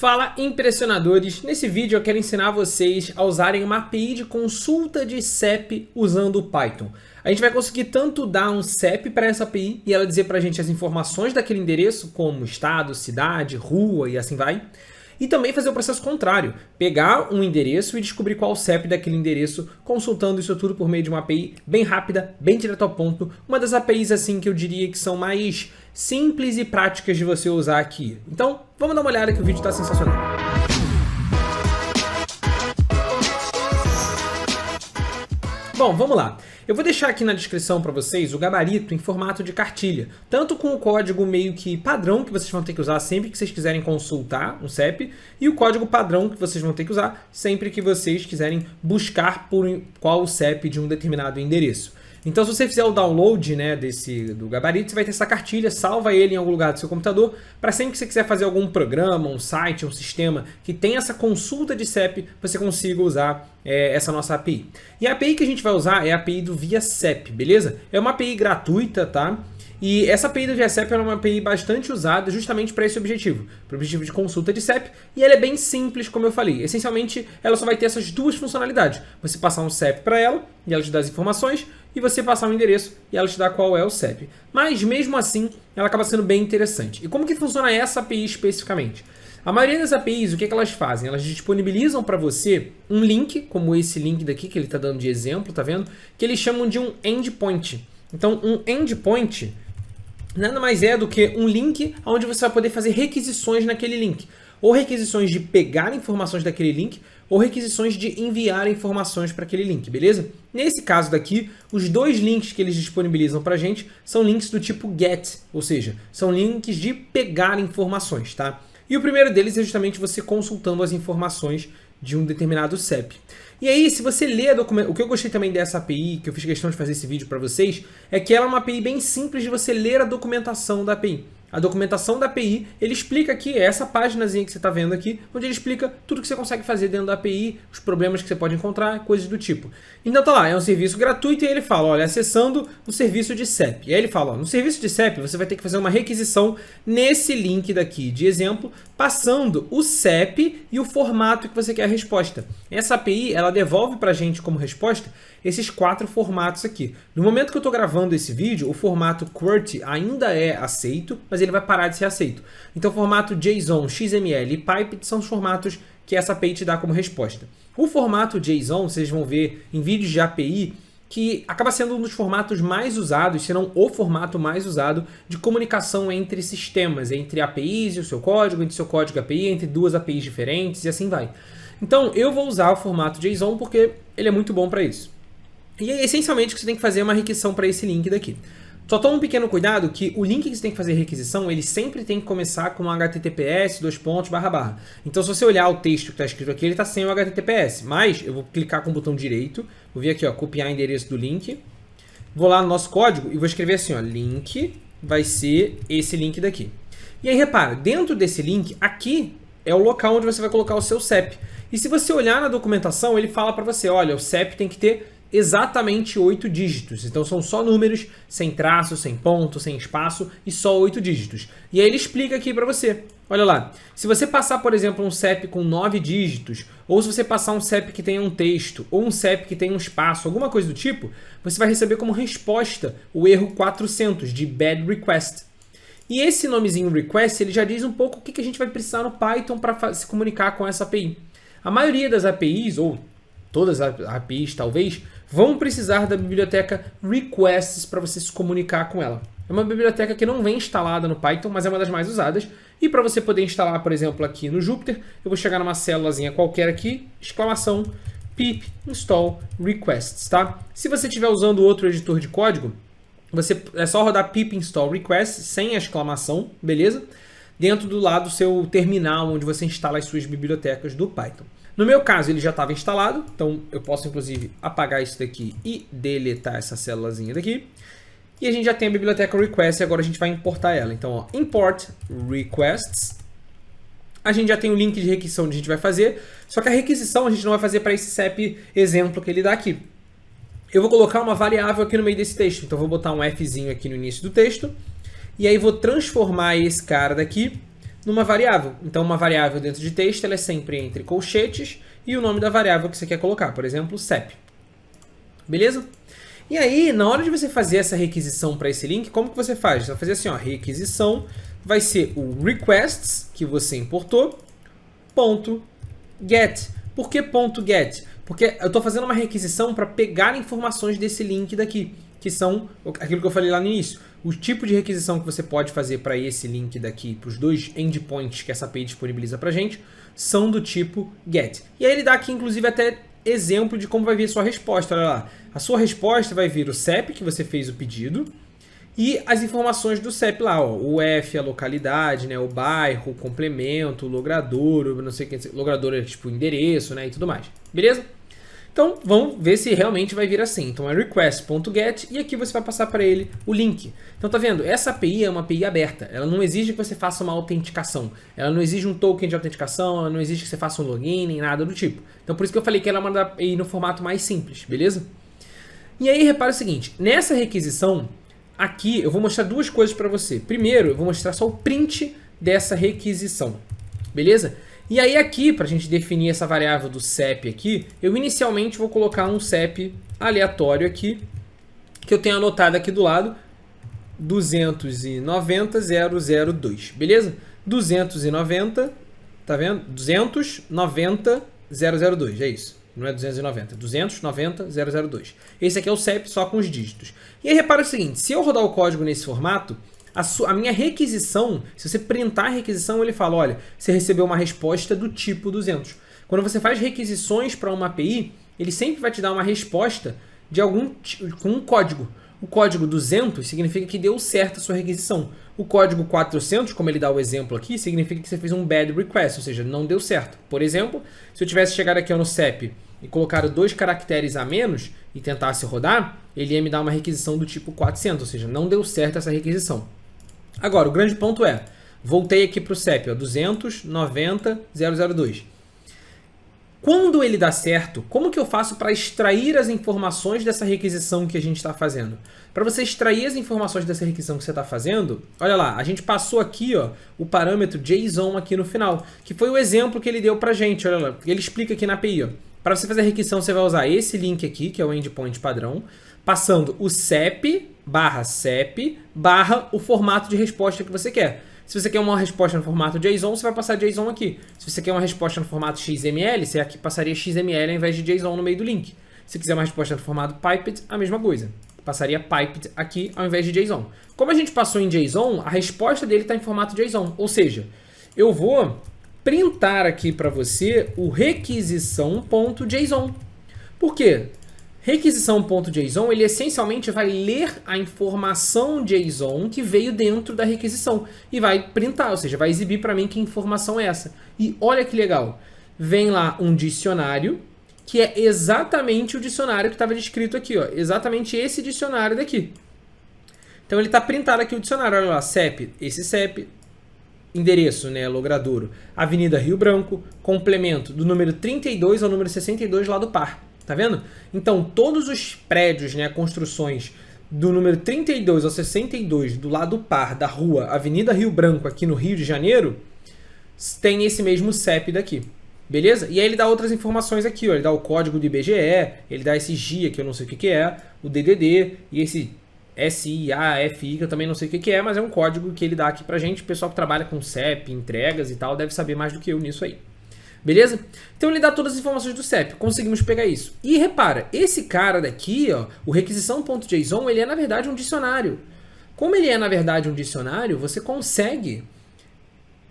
Fala, impressionadores! Nesse vídeo eu quero ensinar vocês a usarem uma API de consulta de CEP usando o Python. A gente vai conseguir tanto dar um CEP para essa API e ela dizer para a gente as informações daquele endereço, como estado, cidade, rua e assim vai. E também fazer o processo contrário, pegar um endereço e descobrir qual o CEP daquele endereço, consultando isso tudo por meio de uma API bem rápida, bem direto ao ponto. Uma das APIs assim que eu diria que são mais simples e práticas de você usar aqui. Então, vamos dar uma olhada que o vídeo está sensacional. Bom, vamos lá. Eu vou deixar aqui na descrição para vocês o gabarito em formato de cartilha, tanto com o código meio que padrão que vocês vão ter que usar sempre que vocês quiserem consultar um CEP, e o código padrão que vocês vão ter que usar sempre que vocês quiserem buscar por qual o CEP de um determinado endereço. Então, se você fizer o download, né, do gabarito, você vai ter essa cartilha, salva ele em algum lugar do seu computador, para sempre que você quiser fazer algum programa, um site, um sistema que tem essa consulta de CEP, você consiga usar essa nossa API. E a API que a gente vai usar é a API do ViaCEP, beleza? É uma API gratuita, tá? E essa API do ViaCEP é uma API bastante usada justamente para esse objetivo, para o objetivo de consulta de CEP, e ela é bem simples, como eu falei. Essencialmente, ela só vai ter essas duas funcionalidades. Você passar um CEP para ela, e ela te dá as informações, e você passar um endereço, e ela te dá qual é o CEP. Mas, mesmo assim, ela acaba sendo bem interessante. E como que funciona essa API especificamente? A maioria das APIs, o que elas fazem? Elas disponibilizam para você um link, como esse link daqui, que ele está dando de exemplo, tá vendo? Que eles chamam de um endpoint. Então, um endpoint nada mais é do que um link onde você vai poder fazer requisições naquele link. Ou requisições de pegar informações daquele link, ou requisições de enviar informações para aquele link, beleza? Nesse caso daqui, os dois links que eles disponibilizam para a gente são links do tipo GET, ou seja, são links de pegar informações, tá? E o primeiro deles é justamente você consultando as informações de um determinado CEP. E aí, se você lê a documentação... O que eu gostei também dessa API, que eu fiz questão de fazer esse vídeo para vocês, é que ela é uma API bem simples de você ler a documentação da API. A documentação da API, ele explica aqui, é essa páginazinha que você está vendo aqui, onde ele explica tudo que você consegue fazer dentro da API, os problemas que você pode encontrar, coisas do tipo. Então tá lá, é um serviço gratuito e ele fala, olha, acessando o serviço de CEP. E aí ele fala, ó, no serviço de CEP você vai ter que fazer uma requisição nesse link daqui de exemplo, passando o CEP e o formato que você quer a resposta. Essa API, ela devolve pra gente como resposta esses 4 formatos aqui. No momento que eu estou gravando esse vídeo, o formato QWERTY ainda é aceito, mas ele vai parar de ser aceito. Então o formato JSON, XML e Pipe são os formatos que essa API te dá como resposta. O formato JSON, vocês vão ver em vídeos de API, que acaba sendo um dos formatos mais usados, se não o formato mais usado, de comunicação entre sistemas, entre APIs e o seu código, entre seu código e API, entre duas APIs diferentes e assim vai. Então eu vou usar o formato JSON porque ele é muito bom para isso. E aí, essencialmente, o que você tem que fazer é uma requisição para esse link daqui. Só toma um pequeno cuidado que o link que você tem que fazer requisição, ele sempre tem que começar com um HTTPS, .. Então, se você olhar o texto que está escrito aqui, ele está sem o HTTPS. Mas eu vou clicar com o botão direito, vou vir aqui, ó, copiar o endereço do link, vou lá no nosso código e vou escrever assim, ó, link vai ser esse link daqui. E aí, repara, dentro desse link, aqui é o local onde você vai colocar o seu CEP. E se você olhar na documentação, ele fala para você, olha, o CEP tem que ter exatamente 8 dígitos. Então são só números, sem traço, sem ponto, sem espaço e só 8 dígitos. E aí ele explica aqui para você. Olha lá, se você passar, por exemplo, um CEP com 9 dígitos, ou se você passar um CEP que tenha um texto, ou um CEP que tenha um espaço, alguma coisa do tipo, você vai receber como resposta o erro 400 de bad request. E esse nomezinho request, ele já diz um pouco o que a gente vai precisar no Python para se comunicar com essa API. A maioria das APIs, ou todas as APIs talvez, vão precisar da biblioteca requests para você se comunicar com ela. É uma biblioteca que não vem instalada no Python, mas é uma das mais usadas. E para você poder instalar, por exemplo, aqui no Jupyter, eu vou chegar numa célulazinha qualquer aqui, exclamação, pip install requests, tá? Se você estiver usando outro editor de código, é só rodar pip install requests sem a exclamação, beleza? Dentro do lado do seu terminal, onde você instala as suas bibliotecas do Python. No meu caso, ele já estava instalado, então eu posso, inclusive, apagar isso daqui e deletar essa célulazinha daqui. E a gente já tem a biblioteca request e agora a gente vai importar ela. Então, ó, import requests. A gente já tem o link de requisição que a gente vai fazer, só que a requisição a gente não vai fazer para esse CEP exemplo que ele dá aqui. Eu vou colocar uma variável aqui no meio desse texto, então eu vou botar um Fzinho aqui no início do texto, e aí vou transformar esse cara daqui numa variável. Então, uma variável dentro de texto ela é sempre entre colchetes e o nome da variável que você quer colocar, por exemplo, CEP. Beleza? E aí, na hora de você fazer essa requisição para esse link, como que você faz? Você vai fazer assim, ó, requisição vai ser o requests que você importou, ponto get. Por que ponto get? Porque eu estou fazendo uma requisição para pegar informações desse link daqui, que são aquilo que eu falei lá no início. O tipo de requisição que você pode fazer para esse link daqui, para os dois endpoints que essa API disponibiliza para a gente, são do tipo get. E aí ele dá aqui, inclusive, até exemplo de como vai vir a sua resposta. Olha lá. A sua resposta vai vir o CEP que você fez o pedido e as informações do CEP lá, ó, o F, a localidade, né, o bairro, o complemento, o logradouro, não sei o que, logradouro é tipo endereço, né, e tudo mais. Beleza? Então, vamos ver se realmente vai vir assim. Então, é request.get e aqui você vai passar para ele o link. Então, tá vendo? Essa API é uma API aberta. Ela não exige que você faça uma autenticação. Ela não exige um token de autenticação, ela não exige que você faça um login, nem nada do tipo. Então, por isso que eu falei que ela é uma API no formato mais simples, beleza? E aí, repara o seguinte. Nessa requisição, aqui eu vou mostrar duas coisas para você. Primeiro, eu vou mostrar só o print dessa requisição, beleza? E aí aqui, para a gente definir essa variável do CEP aqui, eu inicialmente vou colocar um CEP aleatório aqui, que eu tenho anotado aqui do lado, 290.002, beleza? 290, tá vendo? 290.002, é isso. Não é 290, 290.002. Esse aqui é o CEP só com os dígitos. E aí repara o seguinte, se eu rodar o código nesse formato, a minha requisição, se você printar a requisição, ele fala, olha, você recebeu uma resposta do tipo 200. Quando você faz requisições para uma API, ele sempre vai te dar uma resposta de com um código. O código 200 significa que deu certo a sua requisição. O código 400, como ele dá o exemplo aqui, significa que você fez um bad request, ou seja, não deu certo. Por exemplo, se eu tivesse chegado aqui no CEP e colocado 2 caracteres a menos e tentasse rodar, ele ia me dar uma requisição do tipo 400, ou seja, não deu certo essa requisição. Agora, o grande ponto é, voltei aqui para o CEP, 290.002. Quando ele dá certo, como que eu faço para extrair as informações dessa requisição que a gente está fazendo? Para você extrair as informações dessa requisição que você está fazendo, olha lá, a gente passou aqui ó, o parâmetro JSON aqui no final, que foi o exemplo que ele deu para a gente, olha lá, ele explica aqui na API. Para você fazer a requisição, você vai usar esse link aqui, que é o endpoint padrão, passando o CEP barra o formato de resposta que você quer. Se você quer uma resposta no formato JSON, você vai passar JSON aqui. Se você quer uma resposta no formato XML, você aqui passaria XML ao invés de JSON no meio do link. Se quiser uma resposta no formato Piped, a mesma coisa. Passaria Piped aqui ao invés de JSON. Como a gente passou em JSON, a resposta dele está em formato JSON. Ou seja, eu vou printar aqui para você o requisição.json. Por quê? Requisição.json, ele essencialmente vai ler a informação JSON que veio dentro da requisição e vai printar, ou seja, vai exibir para mim que informação é essa. E olha que legal, vem lá um dicionário, que é exatamente o dicionário que estava descrito aqui, ó, exatamente esse dicionário daqui. Então ele está printado aqui o dicionário, olha lá, CEP, esse CEP, endereço, né, logradouro, Avenida Rio Branco, complemento do número 32 ao número 62 lá do par. Tá vendo? Então, todos os prédios, né, construções do número 32 ao 62 do lado par da rua Avenida Rio Branco, aqui no Rio de Janeiro, tem esse mesmo CEP daqui. Beleza? E aí ele dá outras informações aqui, ó. Ele dá o código do IBGE, ele dá esse GIA, que eu não sei o que é, o DDD, e esse SIAFI, que eu também não sei o que é, mas é um código que ele dá aqui pra gente. O pessoal que trabalha com CEP, entregas e tal, deve saber mais do que eu nisso aí. Beleza? Então ele dá todas as informações do CEP, conseguimos pegar isso. E repara, esse cara daqui, ó, o requisição.json, ele é na verdade um dicionário. Como ele é na verdade um dicionário, você consegue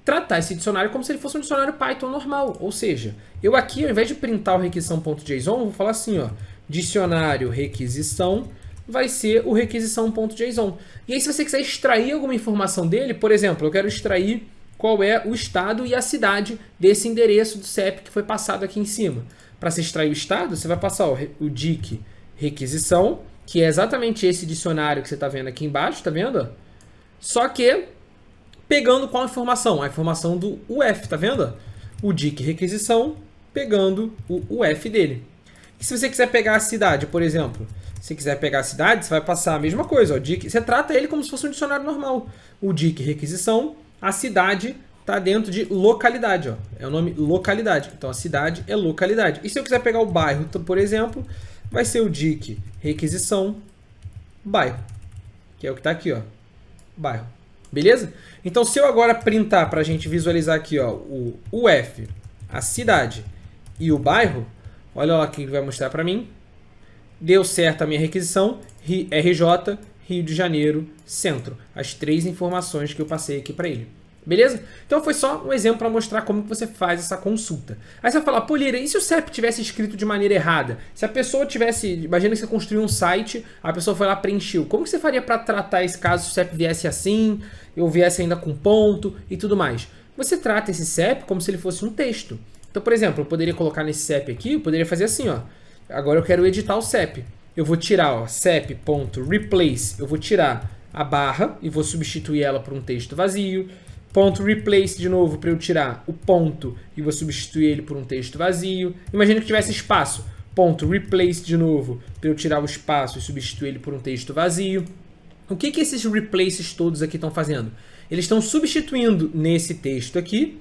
tratar esse dicionário como se ele fosse um dicionário Python normal. Ou seja, eu aqui, ao invés de printar o requisição.json, vou falar assim, ó, dicionário requisição vai ser o requisição.json. E aí se você quiser extrair alguma informação dele, por exemplo, eu quero extrair qual é o estado e a cidade desse endereço do CEP que foi passado aqui em cima. Para se extrair o estado, você vai passar o DIC requisição, que é exatamente esse dicionário que você está vendo aqui embaixo, tá vendo? Só que pegando qual informação? A informação do UF, tá vendo? O DIC requisição pegando o UF dele. E se você quiser pegar a cidade, por exemplo, se quiser pegar a cidade, você vai passar a mesma coisa. Ó, DIC, você trata ele como se fosse um dicionário normal. O DIC requisição, a cidade está dentro de localidade, ó. É o nome localidade. Então a cidade é localidade. E se eu quiser pegar o bairro, por exemplo, vai ser o DIC requisição bairro, que é o que está aqui, ó, bairro. Beleza? Então se eu agora printar para a gente visualizar aqui, ó, o UF, a cidade e o bairro, olha lá o que ele vai mostrar para mim. Deu certo a minha requisição, RJ, Rio de Janeiro, Centro. As 3 informações que eu passei aqui para ele. Beleza? Então foi só um exemplo para mostrar como que você faz essa consulta. Aí você vai falar, pô, Lira, e se o CEP tivesse escrito de maneira errada? Se a pessoa tivesse, imagina que você construiu um site, a pessoa foi lá preencheu. Como que você faria para tratar esse caso se o CEP viesse assim, ou viesse ainda com ponto e tudo mais? Você trata esse CEP como se ele fosse um texto. Então, por exemplo, eu poderia colocar nesse CEP aqui, eu poderia fazer assim, ó. Agora eu quero editar o CEP. Eu vou tirar, ó, CEP.replace, eu vou tirar a barra e vou substituir ela por um texto vazio. Ponto replace de novo para eu tirar o ponto e vou substituir ele por um texto vazio. Imagina que tivesse espaço. Ponto replace de novo para eu tirar o espaço e substituir ele por um texto vazio. O que esses replaces todos aqui estão fazendo? Eles estão substituindo nesse texto aqui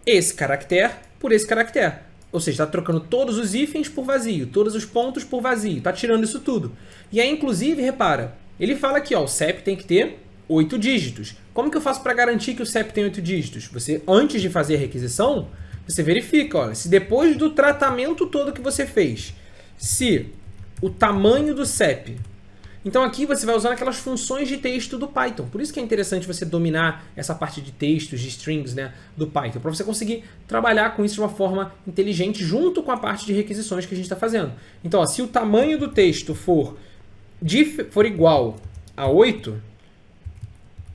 esse caractere por esse caractere. Ou seja, está trocando todos os hífens por vazio, todos os pontos por vazio. Está tirando isso tudo. E aí, inclusive, repara, ele fala aqui, ó, o CEP tem que ter 8 dígitos. Como que eu faço para garantir que o CEP tem 8 dígitos? Você, antes de fazer a requisição, você verifica, olha, se depois do tratamento todo que você fez, se o tamanho do CEP... Então aqui você vai usar aquelas funções de texto do Python. Por isso que é interessante você dominar essa parte de textos, de strings, né, do Python, para você conseguir trabalhar com isso de uma forma inteligente junto com a parte de requisições que a gente está fazendo. Então, ó, se o tamanho do texto for igual a 8...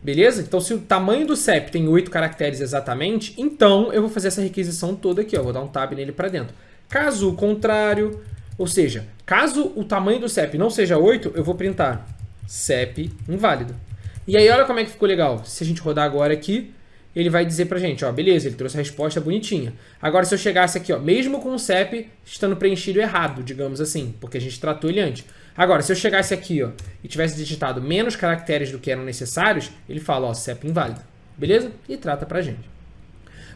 Beleza? Então, se o tamanho do CEP tem 8 caracteres exatamente, então eu vou fazer essa requisição toda aqui, ó. Vou dar um tab nele para dentro. Caso o contrário, ou seja, caso o tamanho do CEP não seja 8, eu vou printar CEP inválido. E aí, olha como é que ficou legal. Se a gente rodar agora aqui, ele vai dizer pra gente, ó, beleza, ele trouxe a resposta bonitinha. Agora, se eu chegasse aqui, ó, mesmo com o CEP estando preenchido errado, digamos assim, porque a gente tratou ele antes. Agora, se eu chegasse aqui, ó, e tivesse digitado menos caracteres do que eram necessários, ele fala, ó, CEP inválido. Beleza? E trata pra gente.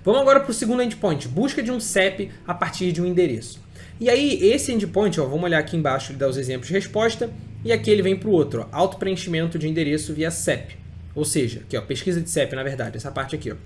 Vamos agora para o segundo endpoint, busca de um CEP a partir de um endereço. E aí, esse endpoint, ó, vamos olhar aqui embaixo, ele dá os exemplos de resposta, e aqui ele vem para o outro, ó, auto-preenchimento de endereço via CEP. Ou seja, aqui, ó, pesquisa de CEP, na verdade, essa parte aqui, ó,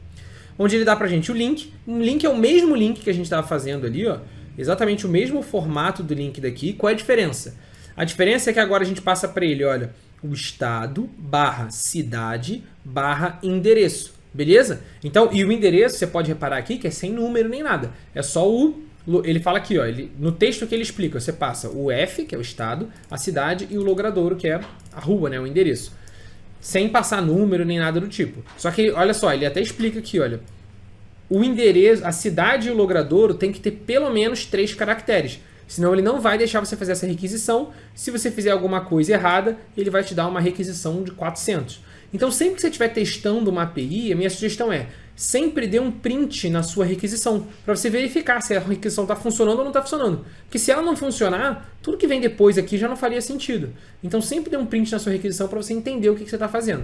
onde ele dá pra gente o link. O link é o mesmo link que a gente estava fazendo ali, ó, exatamente o mesmo formato do link daqui. Qual é a diferença? A diferença é que agora a gente passa para ele, olha, o estado barra cidade barra endereço, beleza? Então, e o endereço, você pode reparar aqui que é sem número nem nada. É só o... Ele fala aqui, ó, no texto que ele explica, você passa o F, que é o estado, a cidade e o logradouro, que é a rua, né, o endereço. Sem passar número nem nada do tipo. Só que, olha só, ele até explica aqui, olha, o endereço, a cidade e o logradouro tem que ter pelo menos 3 caracteres. Senão ele não vai deixar você fazer essa requisição. Se você fizer alguma coisa errada, ele vai te dar uma requisição de 400. Então, sempre que você estiver testando uma API, a minha sugestão é, sempre dê um print na sua requisição, para você verificar se a requisição está funcionando ou não está funcionando. Porque se ela não funcionar, tudo que vem depois aqui já não faria sentido. Então, sempre dê um print na sua requisição para você entender o que você está fazendo.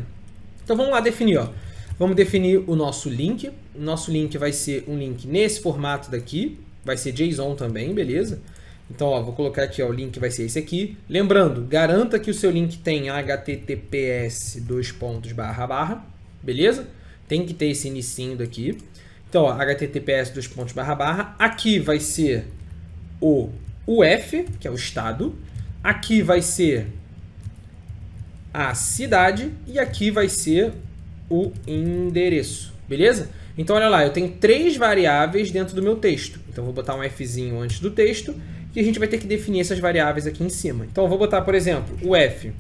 Então, vamos lá definir, ó. Vamos definir o nosso link. O nosso link vai ser um link nesse formato daqui. Vai ser JSON também, beleza? Então, ó, vou colocar aqui, ó, o link vai ser esse aqui. Lembrando, garanta que o seu link tem https://, beleza? Tem que ter esse inicinho daqui. Então, ó, https://. Aqui vai ser o UF, que é o estado. Aqui vai ser a cidade. E aqui vai ser o endereço, beleza? Então, olha lá, eu tenho 3 variáveis dentro do meu texto. Então, vou botar um Fzinho antes do texto. E a gente vai ter que definir essas variáveis aqui em cima. Então, eu vou botar, por exemplo, o F,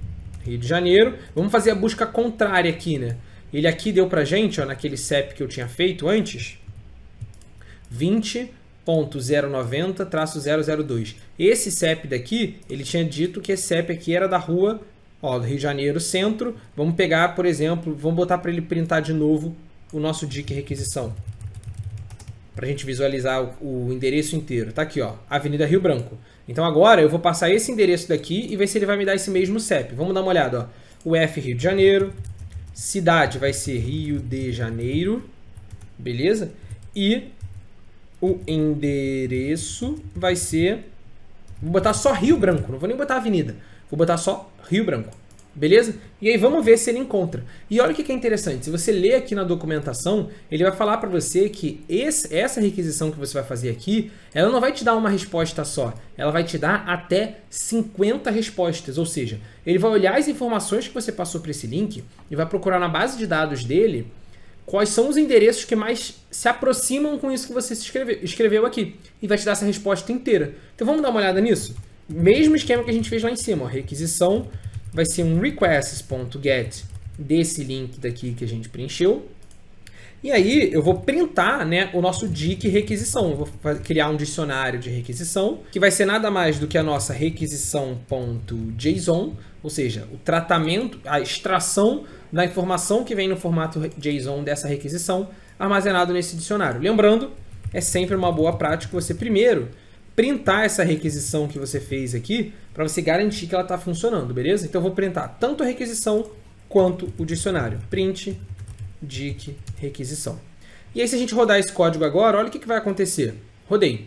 Rio de Janeiro. Vamos fazer a busca contrária aqui, né? Ele aqui deu pra gente, ó, naquele CEP que eu tinha feito antes, 20.090-002. Esse CEP daqui, ele tinha dito que esse CEP aqui era da rua, ó, do Rio de Janeiro, centro. Vamos pegar, por exemplo, vamos botar para ele printar de novo o nosso DIC requisição. Para a gente visualizar o endereço inteiro. Tá aqui, ó, Avenida Rio Branco. Então agora eu vou passar esse endereço daqui e ver se ele vai me dar esse mesmo CEP. Vamos dar uma olhada, ó. O F, Rio de Janeiro. Cidade vai ser Rio de Janeiro. beleza? E o endereço vai ser... Vou botar só Rio Branco, não vou nem botar avenida. Vou botar só Rio Branco, beleza? E aí vamos ver se ele encontra. E olha o que é interessante, se você ler aqui na documentação, ele vai falar para você que essa requisição que você vai fazer aqui, ela não vai te dar uma resposta só, ela vai te dar até 50 respostas, ou seja, ele vai olhar as informações que você passou para esse link e vai procurar na base de dados dele quais são os endereços que mais se aproximam com isso que você escreveu aqui. E vai te dar essa resposta inteira. Então vamos dar uma olhada nisso? Mesmo esquema que a gente fez lá em cima. Ó, requisição vai ser um requests.get desse link daqui que a gente preencheu. E aí eu vou printar, né, o nosso dic requisição. Eu vou criar um dicionário de requisição, que vai ser nada mais do que a nossa requisição.json, ou seja, o tratamento, a extração da informação que vem no formato JSON dessa requisição armazenado nesse dicionário. Lembrando, é sempre uma boa prática você primeiro printar essa requisição que você fez aqui para você garantir que ela está funcionando, beleza? Então eu vou printar tanto a requisição quanto o dicionário. Print dic requisição. E aí se a gente rodar esse código agora, olha o que vai acontecer. Rodei.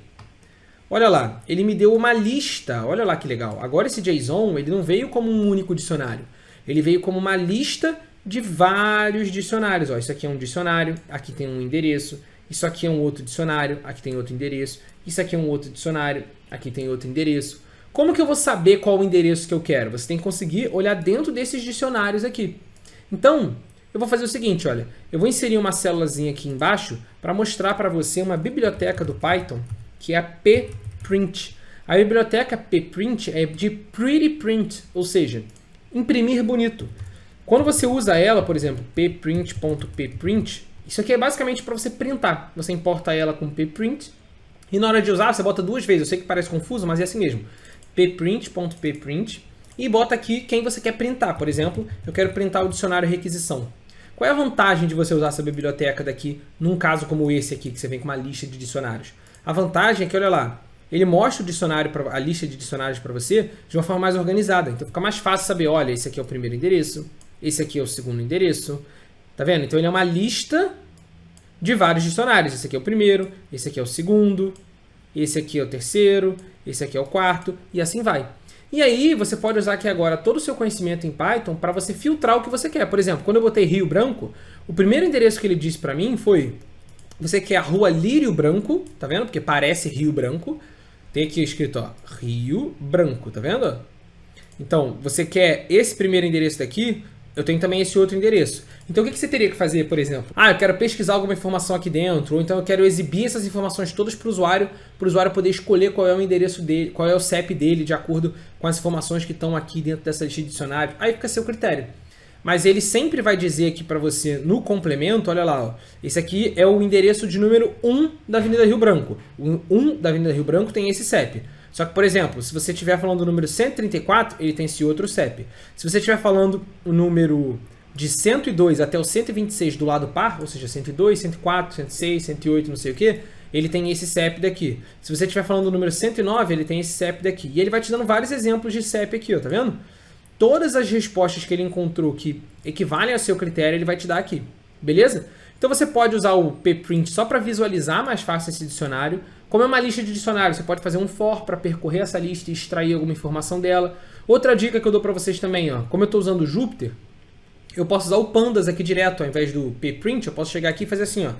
Olha lá, ele me deu uma lista. Olha lá que legal. Agora esse JSON ele não veio como um único dicionário. Ele veio como uma lista de vários dicionários. Ó, isso aqui é um dicionário, aqui tem um endereço. Isso aqui é um outro dicionário, aqui tem outro endereço. Isso aqui é um outro dicionário, aqui tem outro endereço. Como que eu vou saber qual o endereço que eu quero? Você tem que conseguir olhar dentro desses dicionários aqui. Então, eu vou fazer o seguinte, olha. Eu vou inserir uma célulazinha aqui embaixo para mostrar para você uma biblioteca do Python que é a pprint. A biblioteca pprint é de pretty print, ou seja, imprimir bonito. Quando você usa ela, por exemplo, pprint.pprint, isso aqui é basicamente para você printar. Você importa ela com pprint e na hora de usar você bota duas vezes. Eu sei que parece confuso, mas é assim mesmo. pprint.pprint e bota aqui quem você quer printar. Por exemplo, eu quero printar o dicionário requisição. Qual é a vantagem de você usar essa biblioteca daqui num caso como esse aqui, que você vem com uma lista de dicionários? A vantagem é que, olha lá, ele mostra o dicionário, a lista de dicionários para você de uma forma mais organizada. Então fica mais fácil saber, olha, esse aqui é o primeiro endereço, esse aqui é o segundo endereço. Tá vendo? Então ele é uma lista de vários dicionários. Esse aqui é o primeiro, esse aqui é o segundo, esse aqui é o terceiro, esse aqui é o quarto, e assim vai. E aí você pode usar aqui agora todo o seu conhecimento em Python para você filtrar o que você quer. Por exemplo, quando eu botei Rio Branco, o primeiro endereço que ele disse para mim foi: você quer a rua Lírio Branco, tá vendo? Porque parece Rio Branco. Tem aqui escrito, ó, Rio Branco, tá vendo? Então, você quer esse primeiro endereço daqui, eu tenho também esse outro endereço. Então, o que você teria que fazer, por exemplo? Ah, eu quero pesquisar alguma informação aqui dentro, ou então eu quero exibir essas informações todas para o usuário poder escolher qual é o endereço dele, qual é o CEP dele, de acordo com as informações que estão aqui dentro dessa lista de dicionário. Aí fica a seu critério. Mas ele sempre vai dizer aqui para você, no complemento, olha lá, ó, esse aqui é o endereço de número 1 da Avenida Rio Branco. O 1 da Avenida Rio Branco tem esse CEP. Só que, por exemplo, se você estiver falando do número 134, ele tem esse outro CEP. Se você estiver falando o número de 102 até o 126 do lado par, ou seja, 102, 104, 106, 108, não sei o que, ele tem esse CEP daqui. Se você estiver falando do número 109, ele tem esse CEP daqui. E ele vai te dando vários exemplos de CEP aqui, ó, tá vendo? Todas as respostas que ele encontrou que equivalem ao seu critério, ele vai te dar aqui. Beleza? Então você pode usar o pprint só para visualizar mais fácil esse dicionário. Como é uma lista de dicionários, você pode fazer um for para percorrer essa lista e extrair alguma informação dela. Outra dica que eu dou para vocês também, ó, como eu estou usando o Jupyter, eu posso usar o pandas aqui direto, ao invés do pprint, eu posso chegar aqui e fazer assim, ó,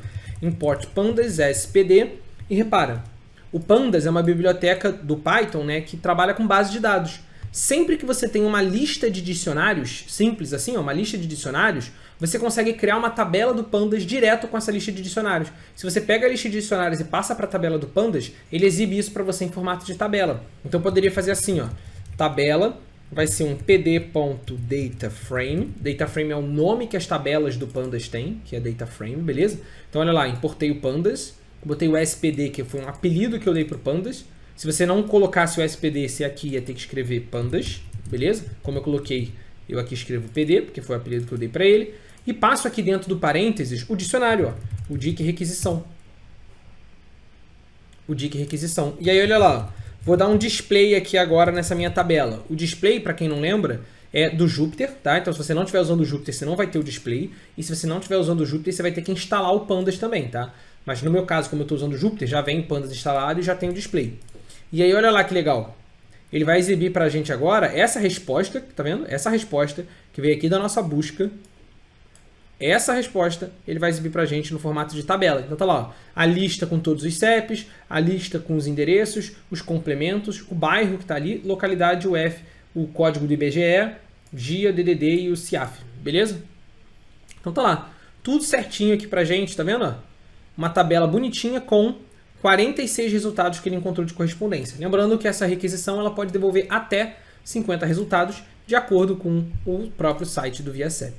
import pandas spd, e repara, o pandas é uma biblioteca do Python, né, que trabalha com base de dados. Sempre que você tem uma lista de dicionários, simples assim, ó, uma lista de dicionários, você consegue criar uma tabela do pandas direto com essa lista de dicionários. Se você pega a lista de dicionários e passa para a tabela do pandas, ele exibe isso para você em formato de tabela. Então eu poderia fazer assim, ó, tabela vai ser um pd.dataframe. Dataframe é o nome que as tabelas do pandas têm, que é dataframe, beleza? Então olha lá, importei o pandas, botei o spd, que foi um apelido que eu dei para o pandas. Se você não colocasse o spd, esse aqui ia ter que escrever pandas, beleza? Como eu coloquei, eu aqui escrevo pd, porque foi o apelido que eu dei para ele. E passo aqui dentro do parênteses o dicionário, ó, o dic requisição. O dic requisição. E aí, olha lá, vou dar um display aqui agora nessa minha tabela. O display, para quem não lembra, é do Jupyter, tá? Então se você não estiver usando o Jupyter, você não vai ter o display. E se você não estiver usando o Jupyter, você vai ter que instalar o Pandas também, tá? Mas no meu caso, como eu estou usando o Jupyter, já vem o Pandas instalado e já tem o display. E aí olha lá que legal. Ele vai exibir para a gente agora essa resposta, tá vendo? Essa resposta que veio aqui da nossa busca. Essa resposta ele vai exibir para a gente no formato de tabela. Então tá lá, ó, a lista com todos os CEPs, a lista com os endereços, os complementos, o bairro que está ali, localidade UF, o código do IBGE, GIA, DDD e o CIAF, beleza? Então tá lá, tudo certinho aqui para a gente, tá vendo? Uma tabela bonitinha com 46 resultados que ele encontrou de correspondência. Lembrando que essa requisição ela pode devolver até 50 resultados de acordo com o próprio site do ViaCep.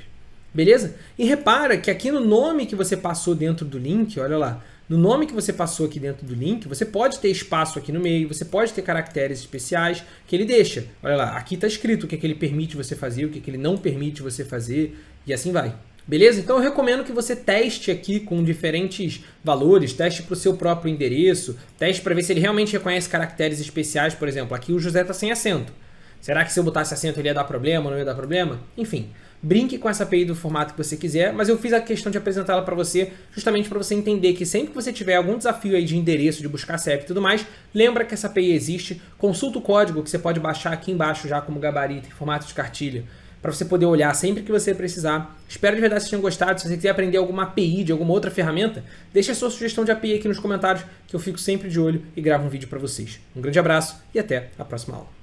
Beleza? E repara que aqui no nome que você passou dentro do link, olha lá, no nome que você passou aqui dentro do link, você pode ter espaço aqui no meio, você pode ter caracteres especiais que ele deixa. Olha lá, aqui está escrito o que ele permite você fazer, o que ele não permite você fazer, e assim vai. Beleza? Então eu recomendo que você teste aqui com diferentes valores, teste para o seu próprio endereço, teste para ver se ele realmente reconhece caracteres especiais, por exemplo, aqui o José está sem acento. Será que se eu botasse acento ele ia dar problema, não ia dar problema? Enfim, brinque com essa API do formato que você quiser, mas eu fiz a questão de apresentá-la para você justamente para você entender que sempre que você tiver algum desafio aí de endereço, de buscar CEP e tudo mais, lembra que essa API existe, consulta o código que você pode baixar aqui embaixo já como gabarito, em formato de cartilha, para você poder olhar sempre que você precisar. Espero de verdade que vocês tenham gostado. Se você quiser aprender alguma API de alguma outra ferramenta, deixe a sua sugestão de API aqui nos comentários, que eu fico sempre de olho e gravo um vídeo para vocês. Um grande abraço e até a próxima aula.